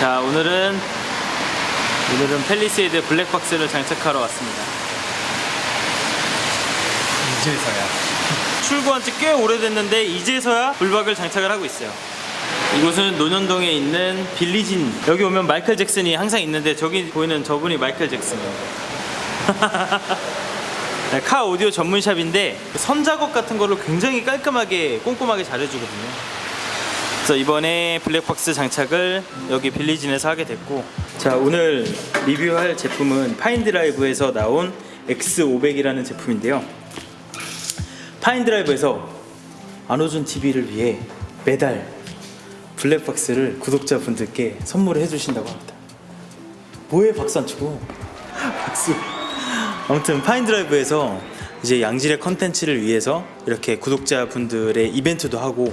자, 오늘은 팰리세이드 블랙박스를 장착하러 왔습니다. 이제서야. 출고한 지 꽤 오래됐는데 이제서야 블박을 장착을 하고 있어요. 이곳은 논현동에 있는 빌리진. 여기 오면 마이클 잭슨이 항상 있는데 저기 보이는 저분이 마이클 잭슨이에요. 카 오디오 전문샵인데 선 작업 같은 거를 굉장히 깔끔하게 꼼꼼하게 잘해주거든요. 그래서 이번에 블랙박스 장착을 여기 빌리진에서 하게 됐고, 자, 오늘 리뷰할 제품은 파인드라이브에서 나온 X500이라는 제품인데요. 파인드라이브에서 안호준 TV를 위해 매달 블랙박스를 구독자분들께 선물을 해주신다고 합니다. 뭐해, 박수 안 치고. 박수. 아무튼 파인드라이브에서 이제 양질의 컨텐츠를 위해서 이렇게 구독자분들의 이벤트도 하고,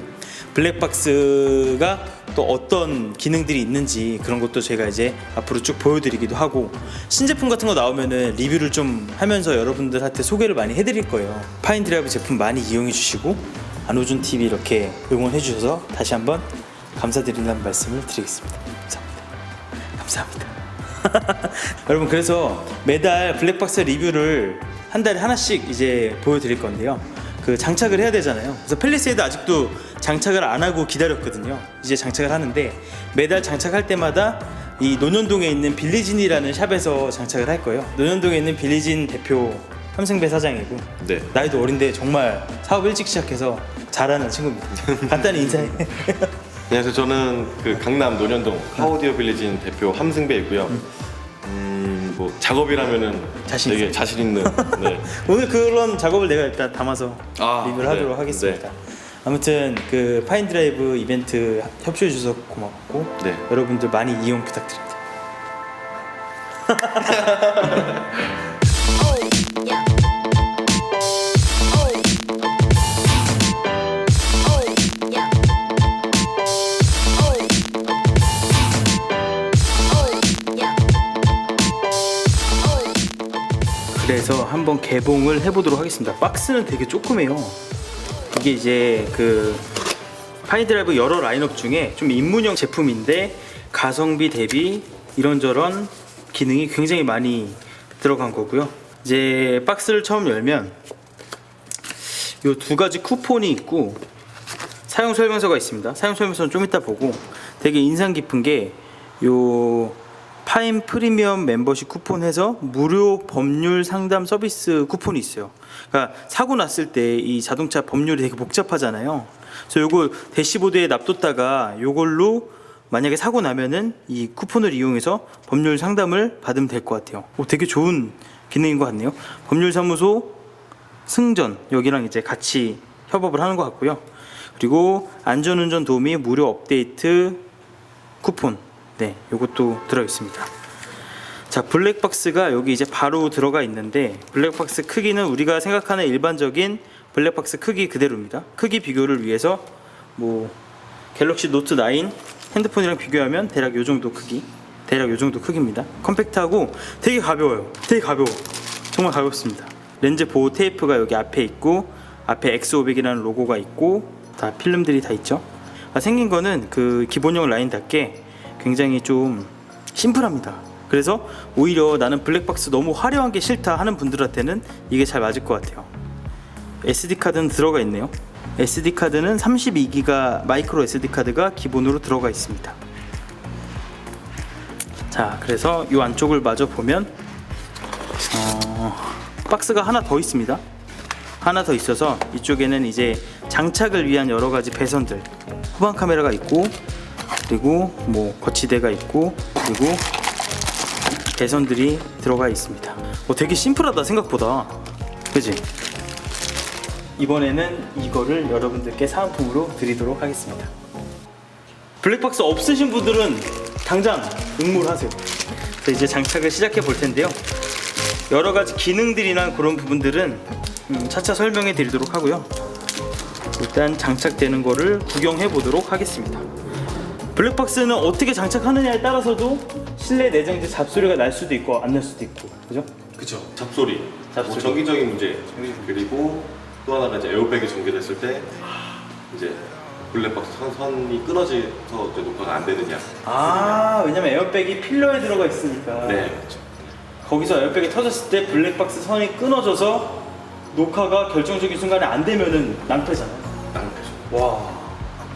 블랙박스가 또 어떤 기능들이 있는지 그런 것도 제가 이제 앞으로 쭉 보여드리기도 하고, 신제품 같은 거 나오면은 리뷰를 좀 하면서 여러분들한테 소개를 많이 해드릴 거예요. 파인드라이브 제품 많이 이용해 주시고 안호준 TV 이렇게 응원해 주셔서 다시 한번 감사드린다는 말씀을 드리겠습니다. 감사합니다. 여러분, 그래서 매달 블랙박스 리뷰를 한 달에 하나씩 이제 보여드릴 건데요. 그 장착을 해야 되잖아요. 그래서 팰리세이드 아직도 장착을 안 하고 기다렸거든요. 이제 장착을 하는데 매달 장착할 때마다 이 논현동에 있는 빌리진이라는 샵에서 장착을 할 거예요. 논현동에 있는 빌리진 대표 함승배 사장이고, 네. 나이도 어린데 정말 사업 일찍 시작해서 잘하는 친구입니다. 간단히 인사해. 안녕하세요. 저는 그 강남 논현동 카오디오 빌리진 대표 함승배이고요. 뭐 작업이라면은 자신 되게 있어요. 자신 있는. 네. 오늘 그런 작업을 내가 일단 담아서 리뷰를 네. 하도록 하겠습니다. 아무튼 그 파인드라이브 이벤트 협조해 주셔서 고맙고, 네. 여러분들 많이 이용 부탁드립니다. 그래서 한번 개봉을 해보도록 하겠습니다. 박스는 되게 조그매요. 이게 이제 그 파인드라이브 여러 라인업 중에 좀 입문형 제품인데 가성비 대비 이런저런 기능이 굉장히 많이 들어간 거고요. 이제 박스를 처음 열면 요 두 가지 쿠폰이 있고 사용 설명서가 있습니다. 사용 설명서는 좀 이따 보고, 되게 인상 깊은 게 요 파인 프리미엄 멤버십 쿠폰 해서 무료 법률 상담 서비스 쿠폰이 있어요. 그러니까 사고 났을 때 이 자동차 법률이 되게 복잡하잖아요. 그래서 요거 대시보드에 놔뒀다가 요걸로 만약에 사고 나면은 이 쿠폰을 이용해서 법률 상담을 받으면 될 것 같아요. 되게 좋은 기능인 것 같네요. 법률사무소 승전 여기랑 이제 같이 협업을 하는 것 같고요. 그리고 안전운전 도우미 무료 업데이트 쿠폰, 네, 요것도 들어 있습니다. 자, 블랙박스가 여기 이제 바로 들어가 있는데, 블랙박스 크기는 우리가 생각하는 일반적인 블랙박스 크기 그대로입니다. 크기 비교를 위해서 뭐 갤럭시 노트 9 핸드폰이랑 비교하면 대략 요 정도 크기, 대략 요 정도 크기입니다. 컴팩트하고 되게 가벼워요. 되게 가벼워. 정말 가볍습니다. 렌즈 보호 테이프가 여기 앞에 있고, 앞에 X500이라는 로고가 있고, 다 필름들이 다 있죠. 생긴 거는 그 기본형 라인답게 굉장히 좀 심플합니다. 그래서 오히려 나는 블랙박스 너무 화려한 게 싫다 하는 분들한테는 이게 잘 맞을 것 같아요. SD카드는 들어가 있네요. SD카드는 32기가 마이크로 SD카드가 기본으로 들어가 있습니다. 자, 그래서 이 안쪽을 마저 보면 박스가 하나 더 있습니다. 하나 더 있어서 이쪽에는 이제 장착을 위한 여러 가지 배선들, 후방 카메라가 있고, 그리고 뭐 거치대가 있고, 그리고 배선들이 들어가 있습니다. 되게 심플하다 생각보다, 그지? 이번에는 이거를 여러분들께 사은품으로 드리도록 하겠습니다. 블랙박스 없으신 분들은 당장 응모하세요. 이제 장착을 시작해 볼 텐데요. 여러 가지 기능들이나 그런 부분들은 차차 설명해 드리도록 하고요. 일단 장착되는 거를 구경해 보도록 하겠습니다. 블랙박스는 어떻게 장착하느냐에 따라서도 실내 내장재 잡소리가 날 수도 있고 안 날 수도 있고, 그죠? 그쵸. 잡소리. 뭐 전기적인 문제. 그리고 또 하나가 이제 에어백이 전개됐을 때 이제 블랙박스 선이 끊어져서 이제 녹화가 안 되느냐. 아, 왜냐면 에어백이 필러에 들어가 있으니까. 네, 그렇죠. 거기서 에어백이 터졌을 때 블랙박스 선이 끊어져서 녹화가 결정적인 순간에 안 되면은 낭패잖아요. 낭패죠. 와,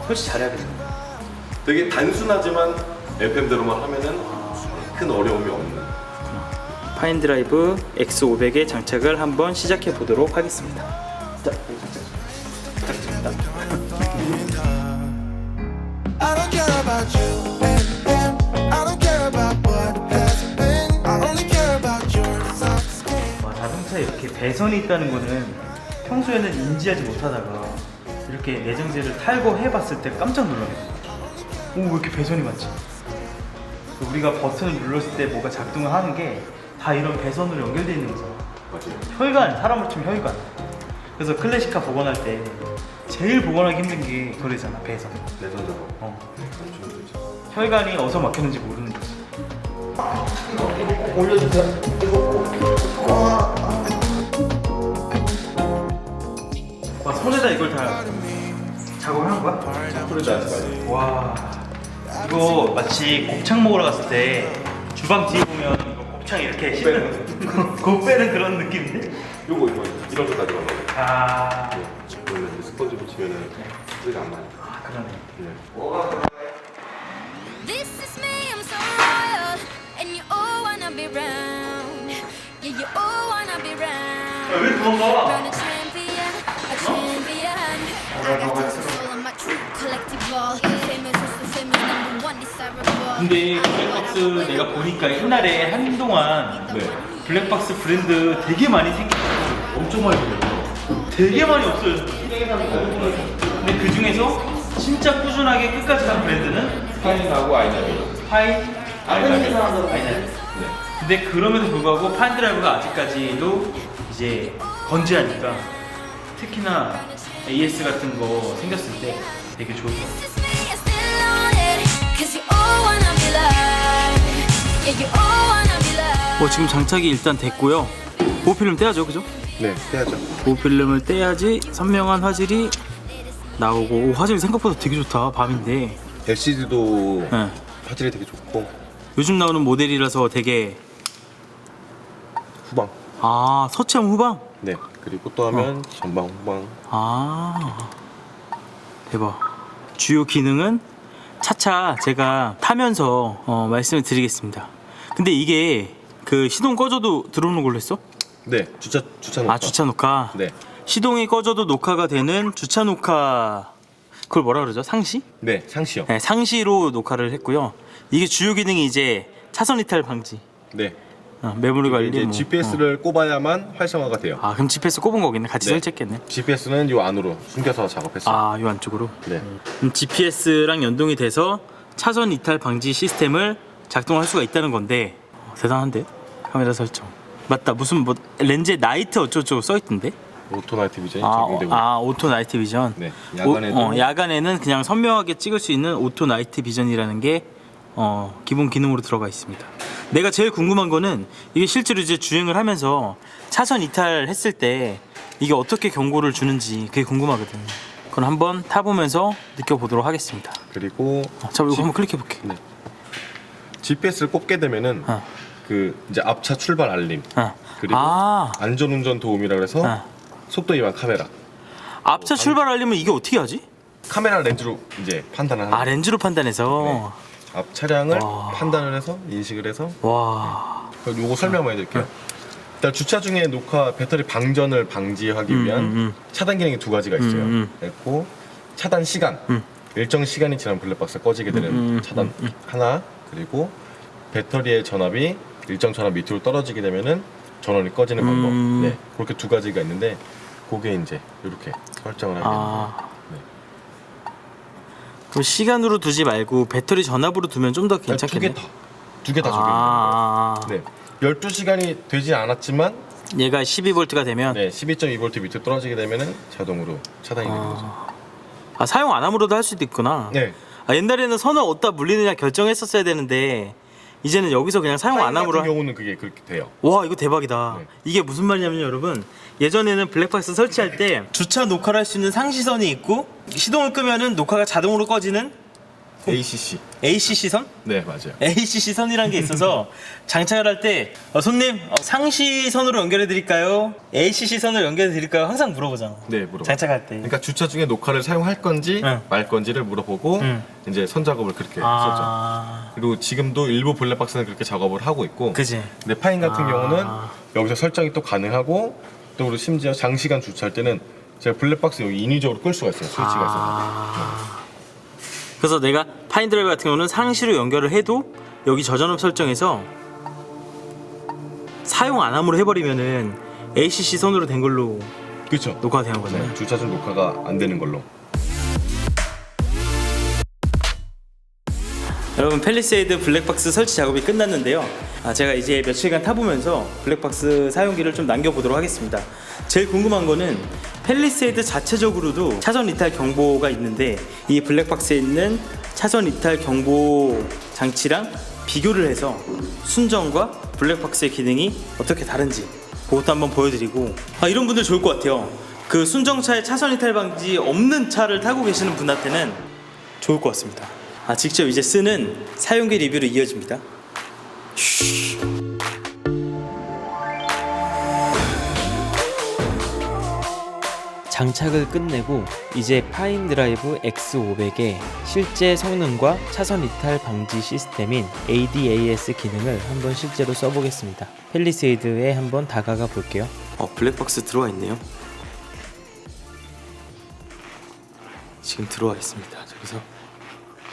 설치 잘해야겠네. 되게 단순하지만 FM대로만 하면은 큰 어려움이 없는. 파인드라이브 X500에 장착을 한번 시작해 보도록 하겠습니다. 자, I don't care about you, and I don't care about what has been. I only care about your soft skin. 와, 자동차에 이렇게 배선이 있다는 거는 평소에는 인지하지 못하다가 이렇게 내장재를 탈거 해봤을 때 깜짝 놀라겠다. 오, 왜 이렇게 배선이 많지? 우리가 버튼을 눌렀을 때 뭐가 작동을 하는 게 다 이런 배선으로 연결되어 있는 거잖아. 맞아요. 혈관, 사람으로 치면 혈관. 그래서 클래식카 복원할 때 제일 복원하기 힘든 게 그거잖아, 배선. 내선 작업. 어. 엄청 힘들죠. 혈관이 어디서 막혔는지 모르는 거지. 와, 손에다 이걸 다 작업을 한 거야? 소리도 안 나요. 와, 이거 마치 곱창 먹으러 갔을 때 주방 뒤에 보면 이거 곱창 이렇게 씹는 거 빼는 그런 느낌인데? 요거 이런 것까지 가요. 아, 원래 스펀지 붙이면은 소리가 안 나요. 아 그러네. 네. This is me, I'm so royal, and you all wanna be round. Yeah, you all wanna be round. 왜 도망가? Round a champion, a champion. I got tons of soul on my true collective ball. Famous is the famous, number one desirable. 근데 블랙박스 내가 보니까 옛날에 한동안 네. 블랙박스 브랜드 되게 많이 생겼고 엄청 많이 들려요. 되게 많이 없어졌어. 근데 그 중에서 진짜 꾸준하게 끝까지 간 브랜드는 파인하고 아이나비. 아이나비. 네. 근데 그럼에도 불구하고 파인드라이브가 아직까지도 이제 건재하니까 특히나 AS 같은 거 생겼을 때 되게 좋을 것 같아요. This is me, I'm still on it, 'cause you all wanna be loved. Yeah, you all wanna be loved. 지금 장착이 일단 됐고요. 보호필름 떼야죠, 그죠? 네, 해야죠. 보호필름을 떼야지 선명한 화질이 나오고. 오, 화질 생각보다 되게 좋다. 밤인데. LCD도 네. 화질이 되게 좋고 요즘 나오는 모델이라서 되게 후방. 서체형 후방. 네. 그리고 또 하면 전방 후방. 대박. 주요 기능은 차차 제가 타면서 말씀을 드리겠습니다. 근데 이게 그 시동 꺼져도 들어오는 걸로 했어? 네. 주차 녹화. 주차 녹화. 네. 시동이 꺼져도 녹화가 되는 주차 녹화. 그걸 뭐라 그러죠? 상시? 네, 상시요. 네, 상시로 녹화를 했고요. 이게 주요 기능이 이제 차선 이탈 방지, 네. 메모리 관리. 이제 GPS를 꼽아야만 활성화가 돼요. 그럼 GPS 꼽은 거겠네. 같이 네. 설치했겠네. GPS는 요 안으로 숨겨서 작업했어요. 요 안쪽으로. 네. GPS랑 연동이 돼서 차선 이탈 방지 시스템을 작동할 수가 있다는 건데 대단한데? 카메라 설정. 맞다. 무슨 뭐 렌즈에 나이트 어쩌고저쩌고 써 있던데? 오토 나이트 비전이 적용되고. 오토 나이트 비전. 네. 야간에도 야간에는 그냥 선명하게 찍을 수 있는 오토 나이트 비전이라는 게 기본 기능으로 들어가 있습니다. 내가 제일 궁금한 거는 이게 실제로 이제 주행을 하면서 차선 이탈했을 때 이게 어떻게 경고를 주는지 그게 궁금하거든. 그건 한번 타보면서 느껴보도록 하겠습니다. 그리고 자, 이거 한번 클릭해 볼게. 네. GPS를 꼽게 되면은 그 이제 앞차 출발 알림 그리고 안전운전 도움이라 그래서 속도 위반 카메라. 앞차 출발 알림은 이게 어떻게 하지? 카메라 렌즈로 이제 판단을 하는. 렌즈로 판단해서. 앞 차량을 판단을 해서 인식을 해서. 와. 요거 설명 한번 해드릴게요. 일단 주차 중에 녹화 배터리 방전을 방지하기 위한 차단 기능이 두 가지가 있어요. 그리고 차단 시간. 일정 시간이 지나면 블랙박스가 꺼지게 되는 차단 하나. 그리고 배터리의 전압이 일정 전압 밑으로 떨어지게 되면은 전원이 꺼지는 방법. 네, 그렇게 두 가지가 있는데 그게 이제 이렇게 설정을 하게 됩니다. 네. 그럼 시간으로 두지 말고 배터리 전압으로 두면 좀 더 괜찮겠네. 두 개 다 적용이 됩니다. 네. 12시간이 되지 않았지만 얘가 12V가 되면 네, 12.2V 밑으로 떨어지게 되면은 자동으로 차단이 되는 거죠. 사용 안 함으로도 할 수도 있구나. 네. 옛날에는 선을 어디다 물리느냐 결정했었어야 되는데 이제는 여기서 그냥 사용 안 함으로 같은 경우는 그게 그렇게 돼요. 와 이거 대박이다. 네. 이게 무슨 말이냐면 여러분, 예전에는 블랙박스 설치할 때 주차 녹화를 할 수 있는 상시선이 있고 시동을 끄면은 녹화가 자동으로 꺼지는 ACC. ACC 선? 네, 맞아요. ACC 선이라는 게 있어서 장착을 할 때 손님 상시선으로 연결해 드릴까요? ACC 선으로 연결해 드릴까요? 항상 물어보잖아. 네, 물어봐. 장착할 때. 그러니까 주차 중에 녹화를 사용할 건지 응. 말 건지를 물어보고 응. 이제 선 작업을 그렇게 썼죠. 아, 그리고 지금도 일부 블랙박스는 그렇게 작업을 하고 있고. 그지. 근데 파인 같은 아. 경우는 여기서 설정이 또 가능하고 또 그리고 심지어 장시간 주차할 때는 제가 블랙박스 여기 인위적으로 끌 수가 있어요. 스위치가 있어서. 그래서 내가 파인드라이브 같은 경우는 상시로 연결을 해도 여기 저전압 설정에서 사용 안 함으로 해버리면은 ACC 선으로 된 걸로 그렇죠. 녹화가 되는 거잖아요. 네, 주차 중 녹화가 안 되는 걸로. 여러분, 팰리세이드 블랙박스 설치 작업이 끝났는데요. 제가 이제 며칠간 타보면서 블랙박스 사용기를 좀 남겨보도록 하겠습니다. 제일 궁금한 거는 팰리세이드 자체적으로도 차선 이탈 경보가 있는데 이 블랙박스에 있는 차선 이탈 경보 장치랑 비교를 해서 순정과 블랙박스의 기능이 어떻게 다른지 그것도 한번 보여드리고, 이런 분들 좋을 것 같아요. 그 순정차에 차선 이탈 방지 없는 차를 타고 계시는 분한테는 좋을 것 같습니다. 직접 이제 쓰는 사용기 리뷰로 이어집니다. 장착을 끝내고 이제 파인드라이브 X500의 실제 성능과 차선 이탈 방지 시스템인 ADAS 기능을 한번 실제로 써보겠습니다. 팰리세이드에 한번 다가가 볼게요. 블랙박스 들어와 있네요. 지금 들어와 있습니다. 저기서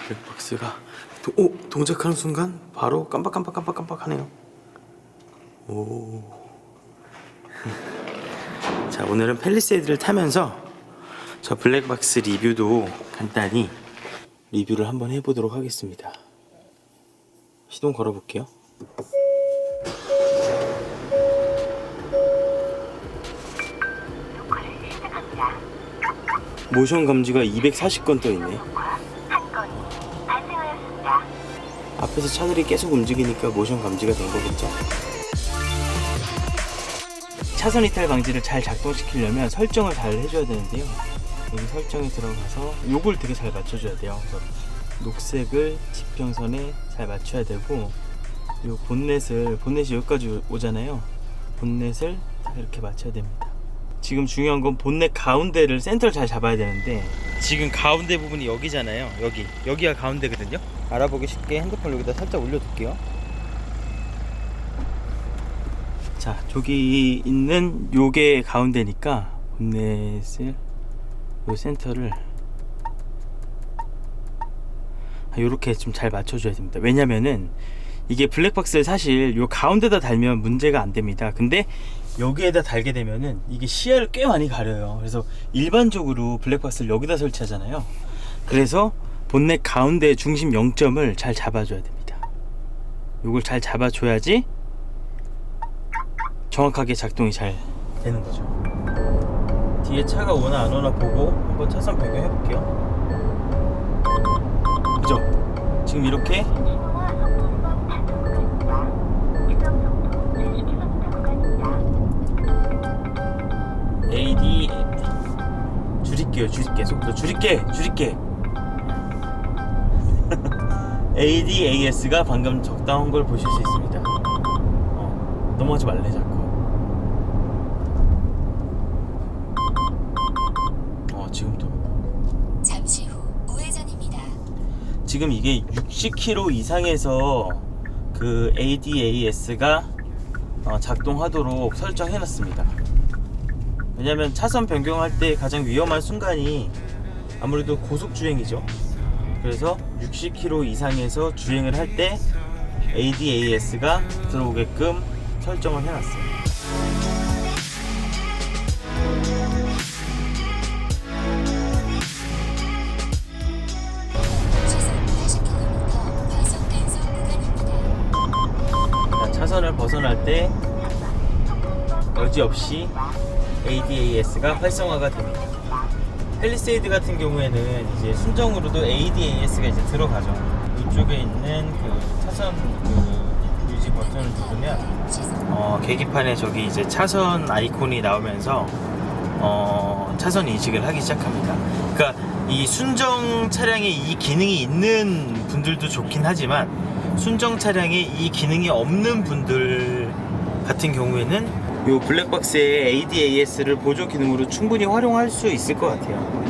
블랙박스가 동작하는 순간 바로 깜빡하네요. 오. 자, 오늘은 팰리세이드를 타면서 저 블랙박스 리뷰도 간단히 리뷰를 한번 해보도록 하겠습니다. 시동 걸어볼게요. 모션 감지가 240건 떠있네. 앞에서 차들이 계속 움직이니까 모션 감지가 된 거겠죠. 차선 이탈 방지를 잘 작동시키려면 설정을 잘 해줘야 되는데요. 여기 설정에 들어가서 요걸 되게 잘 맞춰줘야 돼요. 그래서 녹색을 지평선에 잘 맞춰야 되고, 요 본넷이 여기까지 오잖아요. 본넷을 딱 이렇게 맞춰야 됩니다. 지금 중요한 건 본넷 가운데를 센터를 잘 잡아야 되는데 지금 가운데 부분이 여기잖아요. 여기가 가운데거든요. 알아보기 쉽게 핸드폰 여기다 살짝 올려둘게요. 자, 저기 있는 요게 가운데니까 본넷을 요 센터를 요렇게 좀 잘 맞춰줘야 됩니다. 왜냐면은 이게 블랙박스를 사실 요 가운데다 달면 문제가 안 됩니다. 근데 여기에다 달게 되면은 이게 시야를 꽤 많이 가려요. 그래서 일반적으로 블랙박스를 여기다 설치하잖아요. 그래서 본넷 가운데 중심 0점을 잘 잡아줘야 됩니다. 요걸 잘 잡아줘야지 정확하게 작동이 잘 되는 거죠. 뒤에 차가 오나 안 오나 보고 한번 차선 변경해 볼게요. 그죠? 지금 이렇게 AD 줄일게요. 속도 줄일게. ADAS가 방금 적당한 걸 보실 수 있습니다. 넘어가지 말래 자꾸. 지금도 잠시 후 우회전입니다. 지금 이게 60km 이상에서 그 ADAS가 작동하도록 설정해놨습니다. 왜냐면 차선 변경할 때 가장 위험한 순간이 아무래도 고속주행이죠. 그래서 60km 이상에서 주행을 할 때 ADAS가 들어오게끔 설정을 해놨어요. 시속 80km 과속 단속 구간입니다. 차선을 벗어날 때 여지없이 ADAS가 활성화가 됩니다. 팰리세이드 같은 경우에는 이제 순정으로도 ADAS가 이제 들어가죠. 이 이쪽에 있는 그 차선 그 유지 버튼을 누르면 계기판에 저기 이제 차선 아이콘이 나오면서 차선 인식을 하기 시작합니다. 그러니까 이 순정 차량에 이 기능이 있는 분들도 좋긴 하지만 순정 차량에 이 기능이 없는 분들 같은 경우에는 이 블랙박스의 ADAS를 보조 기능으로 충분히 활용할 수 있을 것 같아요.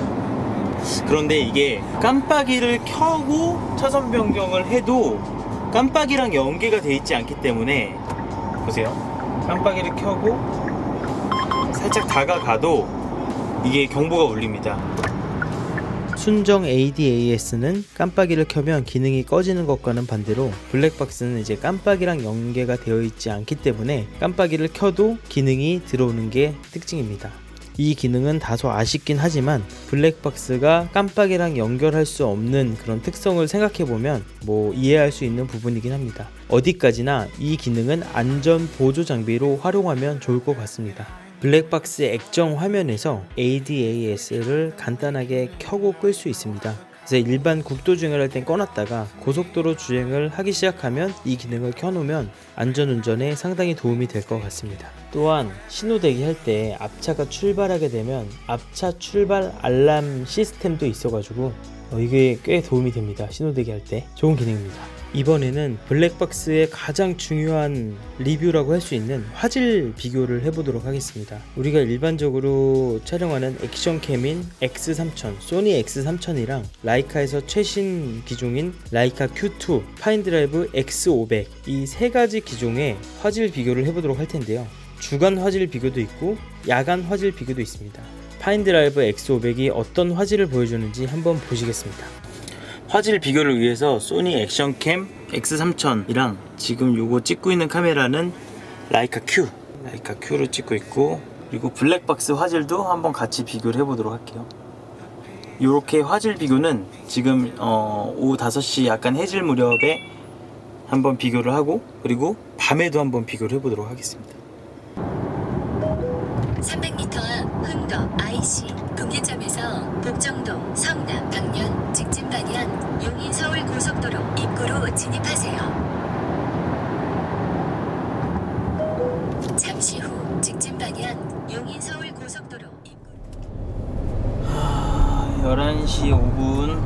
그런데 이게 깜빡이를 켜고 차선 변경을 해도 깜빡이랑 연계가 돼 있지 않기 때문에 보세요. 깜빡이를 켜고 살짝 다가가도 이게 경보가 울립니다. 순정 ADAS는 깜빡이를 켜면 기능이 꺼지는 것과는 반대로 블랙박스는 이제 깜빡이랑 연계가 되어 있지 않기 때문에 깜빡이를 켜도 기능이 들어오는 게 특징입니다. 이 기능은 다소 아쉽긴 하지만 블랙박스가 깜빡이랑 연결할 수 없는 그런 특성을 생각해보면 뭐 이해할 수 있는 부분이긴 합니다. 어디까지나 이 기능은 안전 보조 장비로 활용하면 좋을 것 같습니다. 블랙박스 액정 화면에서 ADAS를 간단하게 켜고 끌 수 있습니다. 그래서 일반 국도 주행을 할 땐 꺼놨다가 고속도로 주행을 하기 시작하면 이 기능을 켜놓으면 안전운전에 상당히 도움이 될 것 같습니다. 또한 신호대기 할 때 앞차가 출발하게 되면 앞차 출발 알람 시스템도 있어가지고 이게 꽤 도움이 됩니다. 신호대기 할 때 좋은 기능입니다. 이번에는 블랙박스의 가장 중요한 리뷰라고 할 수 있는 화질 비교를 해보도록 하겠습니다. 우리가 일반적으로 촬영하는 액션캠인 X3000, 소니 X3000이랑 라이카에서 최신 기종인 라이카 Q2, 파인드라이브 X500 이 세 가지 기종의 화질 비교를 해보도록 할 텐데요. 주간 화질 비교도 있고 야간 화질 비교도 있습니다. 파인드라이브 X500이 어떤 화질을 보여주는지 한번 보시겠습니다. 화질 비교를 위해서 소니 액션캠 X3000이랑 지금 요거 찍고 있는 카메라는 라이카 Q로 찍고 있고, 그리고 블랙박스 화질도 한번 같이 비교를 해보도록 할게요. 요렇게 화질 비교는 지금 오후 5시 약간 해질 무렵에 한번 비교를 하고, 그리고 밤에도 한번 비교를 해보도록 하겠습니다. 300m 앞 흥덕 IC 동해점에서 복정동, 성남, 방면, 직진 방향 용인 서울 고속도로 입구로 진입하세요. 잠시 후 직진 방향 용인 서울 고속도로 입구 11시 5분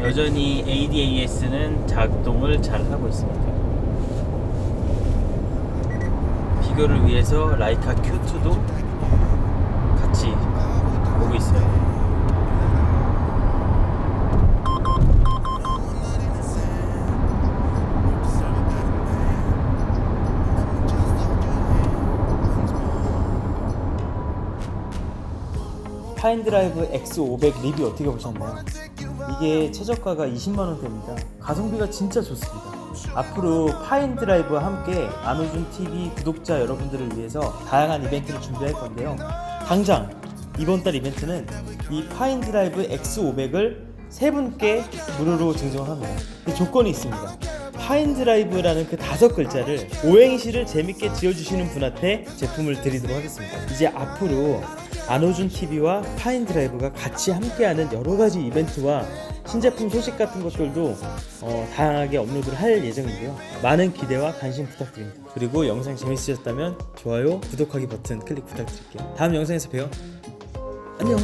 여전히 ADAS는 작동을 잘 하고 있습니다. 비교를 위해서 라이카 Q2도 같이 보고 있어요. 파인드라이브 X500 리뷰 어떻게 보셨나요? 이게 최저가가 20만원대입니다. 가성비가 진짜 좋습니다. 앞으로 파인드라이브와 함께 안호준TV 구독자 여러분들을 위해서 다양한 이벤트를 준비할 건데요. 당장 이번 달 이벤트는 이 파인드라이브 X500을 3분께 무료로 증정을 합니다. 조건이 있습니다. 파인드라이브라는 그 5글자를 오행시를 재밌게 지어주시는 분한테 제품을 드리도록 하겠습니다. 이제 앞으로 안호준TV와 파인드라이브가 같이 함께하는 여러가지 이벤트와 신제품 소식 같은 것들도 다양하게 업로드를 할 예정인데요. 많은 기대와 관심 부탁드립니다. 그리고 영상 재밌으셨다면 좋아요, 구독하기 버튼 클릭 부탁드릴게요. 다음 영상에서 봬요. 안녕.